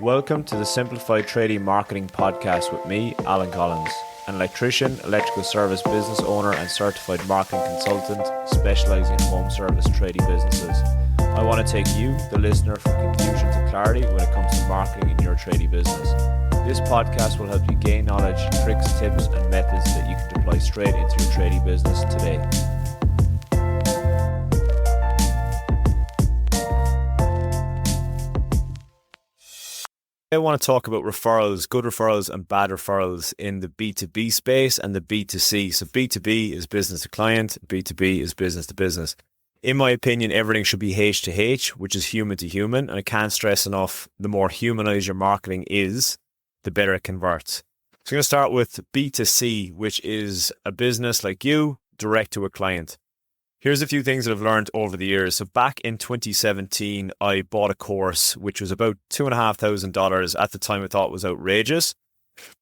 Welcome to the Simplified Tradie Marketing Podcast with me, Alan Collins, an electrician, electrical service business owner and certified marketing consultant specialising in home service tradie businesses. I want to take you, the listener, from confusion to clarity when it comes to marketing in your tradie business. This podcast will help you gain knowledge, tricks, tips and methods that you can deploy straight into your tradie business today. I want to talk about referrals, good referrals and bad referrals in the B2B space and the B2C. So B2B is business to client, B2B is business to business. In my opinion, everything should be H to H, which is human to human. And I can't stress enough, the more humanized your marketing is, the better it converts. So I'm going to start with B2C, which is a business like you, direct to a client. Here's a few things that I've learned over the years. So back in 2017, I bought a course, which was about $2,500. At the time, I thought it was outrageous.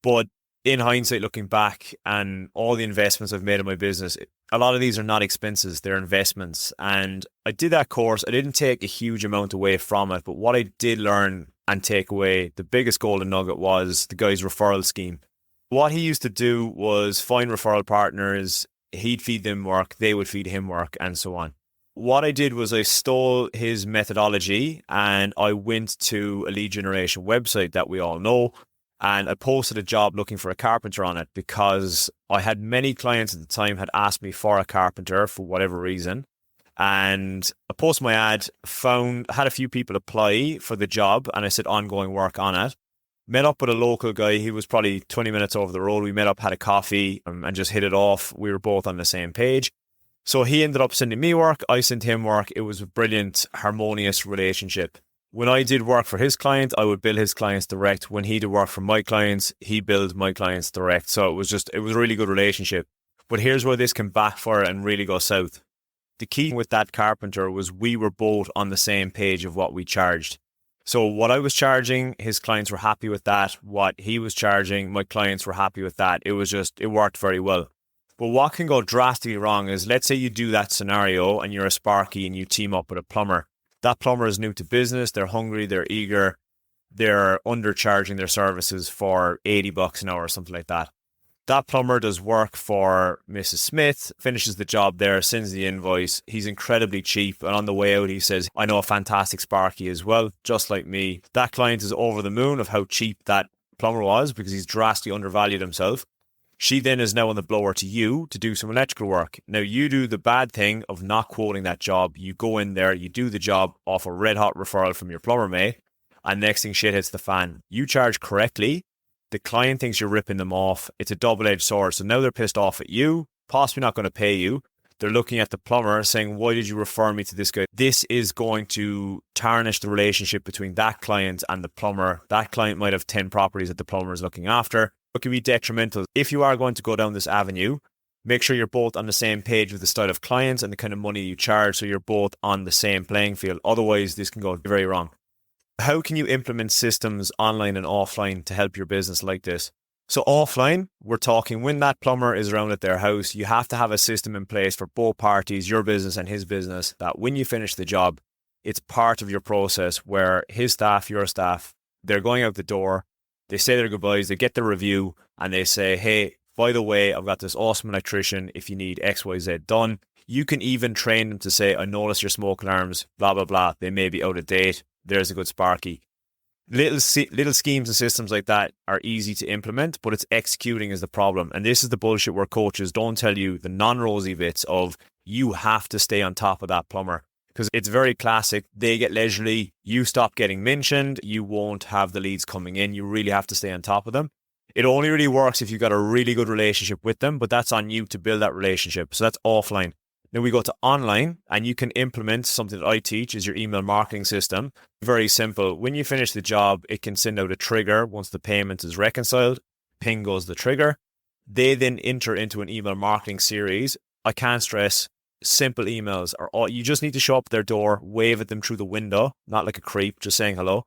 But in hindsight, looking back and all the investments I've made in my business, a lot of these are not expenses, they're investments. And I did that course. I didn't take a huge amount away from it. But what I did learn and take away, the biggest golden nugget was the guy's referral scheme. What he used to do was find referral partners. He'd feed them work, they would feed him work, and so on. What I did was I stole his methodology and I went to a lead generation website that we all know, and I posted a job looking for a carpenter on it because I had many clients at the time had asked me for a carpenter for whatever reason. And I posted my ad, had a few people apply for the job, and I said ongoing work on it. Met up with a local guy. He was probably 20 minutes over the road. We met up, had a coffee and just hit it off. We were both on the same page. So he ended up sending me work. I sent him work. It was a brilliant, harmonious relationship. When I did work for his client, I would bill his clients direct. When he did work for my clients, he billed my clients direct. So it was a really good relationship. But here's where this can backfire and really go south. The key with that carpenter was we were both on the same page of what we charged. So what I was charging, his clients were happy with that. What he was charging, my clients were happy with that. It worked very well. But what can go drastically wrong is, let's say you do that scenario and you're a Sparky and you team up with a plumber. That plumber is new to business. They're hungry. They're eager. They're undercharging their services for $80 an hour or something like that. That plumber does work for Mrs. Smith, finishes the job there, sends the invoice. He's incredibly cheap. And on the way out, he says, I know a fantastic Sparky as well, just like me. That client is over the moon of how cheap that plumber was because he's drastically undervalued himself. She then is now on the blower to you to do some electrical work. Now, you do the bad thing of not quoting that job. You go in there, you do the job off a red hot referral from your plumber mate, and next thing shit hits the fan. You charge correctly. The client thinks you're ripping them off. It's a double-edged sword. So now they're pissed off at you, possibly not going to pay you. They're looking at the plumber saying, why did you refer me to this guy? This is going to tarnish the relationship between that client and the plumber. That client might have 10 properties that the plumber is looking after. It can be detrimental. If you are going to go down this avenue, make sure you're both on the same page with the style of clients and the kind of money you charge so you're both on the same playing field. Otherwise, this can go very wrong. How can you implement systems online and offline to help your business like this? So offline, we're talking when that plumber is around at their house, you have to have a system in place for both parties, your business and his business, that when you finish the job, it's part of your process where his staff, your staff, they're going out the door, they say their goodbyes, they get the review and they say, hey, by the way, I've got this awesome electrician if you need XYZ done. You can even train them to say, I notice your smoke alarms, blah, blah, blah. They may be out of date. There's a good Sparky. Little schemes and systems like that are easy to implement, but it's executing is the problem. And this is the bullshit where coaches don't tell you the non-rosy bits of you have to stay on top of that plumber. Because it's very classic. They get leisurely. You stop getting mentioned. You won't have the leads coming in. You really have to stay on top of them. It only really works if you've got a really good relationship with them, but that's on you to build that relationship. So that's offline. Then we go to online and you can implement something that I teach is your email marketing system. Very simple. When you finish the job, it can send out a trigger once the payment is reconciled. Ping goes the trigger. They then enter into an email marketing series. I can't stress simple emails are all. You just need to show up at their door, wave at them through the window, not like a creep, just saying hello.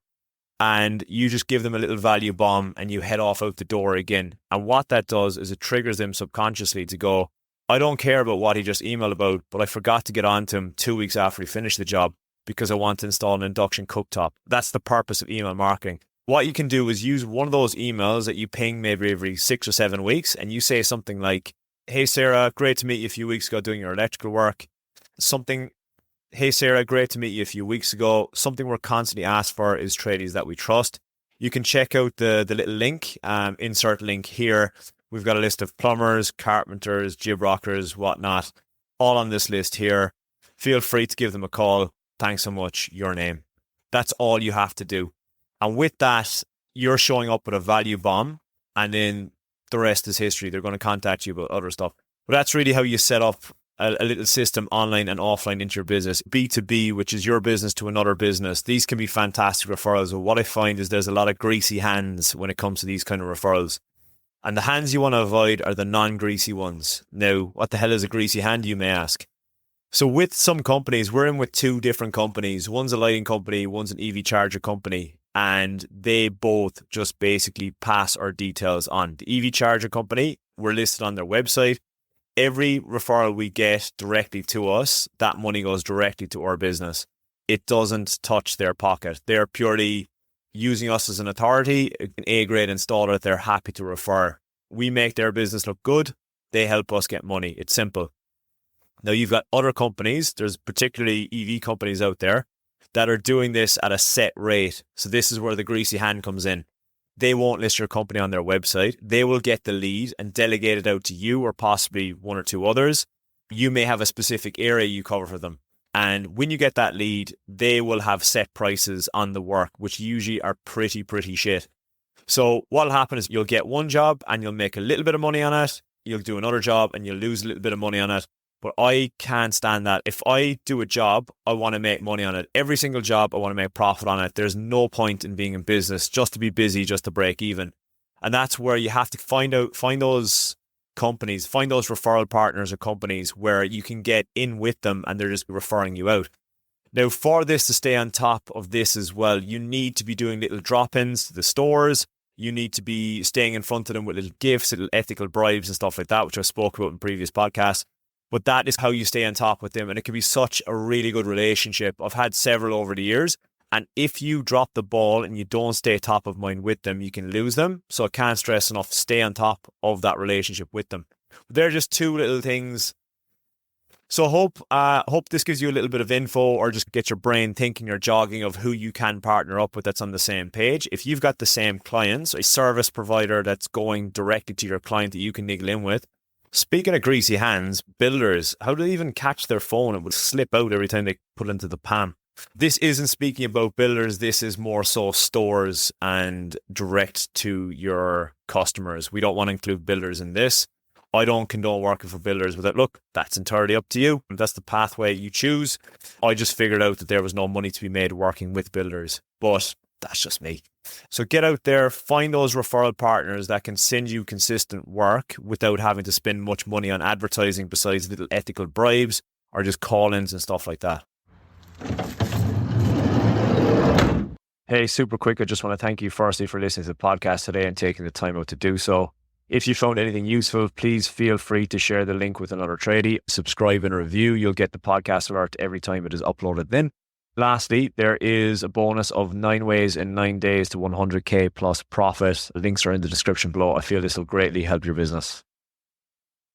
And you just give them a little value bomb and you head off out the door again. And what that does is it triggers them subconsciously to go, I don't care about what he just emailed about, but I forgot to get on to him 2 weeks after he finished the job because I want to install an induction cooktop. That's the purpose of email marketing. What you can do is use one of those emails that you ping maybe every 6 or 7 weeks, and you say something like, "Hey Sarah, great to meet you a few weeks ago doing your electrical work." Something, "Hey Sarah, great to meet you a few weeks ago. Something we're constantly asked for is tradies that we trust." You can check out the little link, insert link here. We've got a list of plumbers, carpenters, jib rockers, whatnot, all on this list here. Feel free to give them a call. Thanks so much. Your name. That's all you have to do. And with that, you're showing up with a value bomb, and then the rest is history. They're going to contact you about other stuff. But that's really how you set up a little system online and offline into your business. B2B, which is your business to another business. These can be fantastic referrals. But what I find is there's a lot of greasy hands when it comes to these kind of referrals. And the hands you want to avoid are the non-greasy ones. Now, what the hell is a greasy hand, you may ask? So with some companies, we're in with two different companies. One's a lighting company, one's an EV charger company. And they both just basically pass our details on. The EV charger company, we're listed on their website. Every referral we get directly to us, that money goes directly to our business. It doesn't touch their pocket. They're purely using us as an authority, an A-grade installer they're happy to refer. We make their business look good. They help us get money. It's simple. Now you've got other companies, there's particularly EV companies out there that are doing this at a set rate. So this is where the greasy hand comes in. They won't list your company on their website. They will get the lead and delegate it out to you or possibly one or two others. You may have a specific area you cover for them. And when you get that lead, they will have set prices on the work, which usually are pretty shit. So what'll happen is you'll get one job and you'll make a little bit of money on it. You'll do another job and you'll lose a little bit of money on it. But I can't stand that. If I do a job, I want to make money on it. Every single job, I want to make profit on it. There's no point in being in business just to be busy, just to break even. And that's where you have to find those companies, find those referral partners or companies where you can get in with them and they're just referring you out. Now, for this to stay on top of this as well, you need to be doing little drop-ins to the stores. You need to be staying in front of them with little gifts, little ethical bribes and stuff like that, which I spoke about in previous podcasts. But that is how you stay on top with them. And it can be such a really good relationship. I've had several over the years. And if you drop the ball and you don't stay top of mind with them, you can lose them. So I can't stress enough, stay on top of that relationship with them. They're just two little things. So hope this gives you a little bit of info or just get your brain thinking or jogging of who you can partner up with that's on the same page. If you've got the same clients, a service provider that's going directly to your client that you can niggle in with. Speaking of greasy hands, builders, how do they even catch their phone? It would slip out every time they put it into the palm. This isn't speaking about builders. This is more so stores and direct to your customers. We don't want to include builders in this. I don't condone working for builders, but look, that's entirely up to you. If that's the pathway you choose. I just figured out that there was no money to be made working with builders, but that's just me. So get out there, find those referral partners that can send you consistent work without having to spend much money on advertising besides little ethical bribes or just call-ins and stuff like that. Hey, super quick. I just want to thank you firstly for listening to the podcast today and taking the time out to do so. If you found anything useful, please feel free to share the link with another tradie. Subscribe and review. You'll get the podcast alert every time it is uploaded then. Lastly, there is a bonus of 9 ways in 9 days to 100k plus profit. Links are in the description below. I feel this will greatly help your business.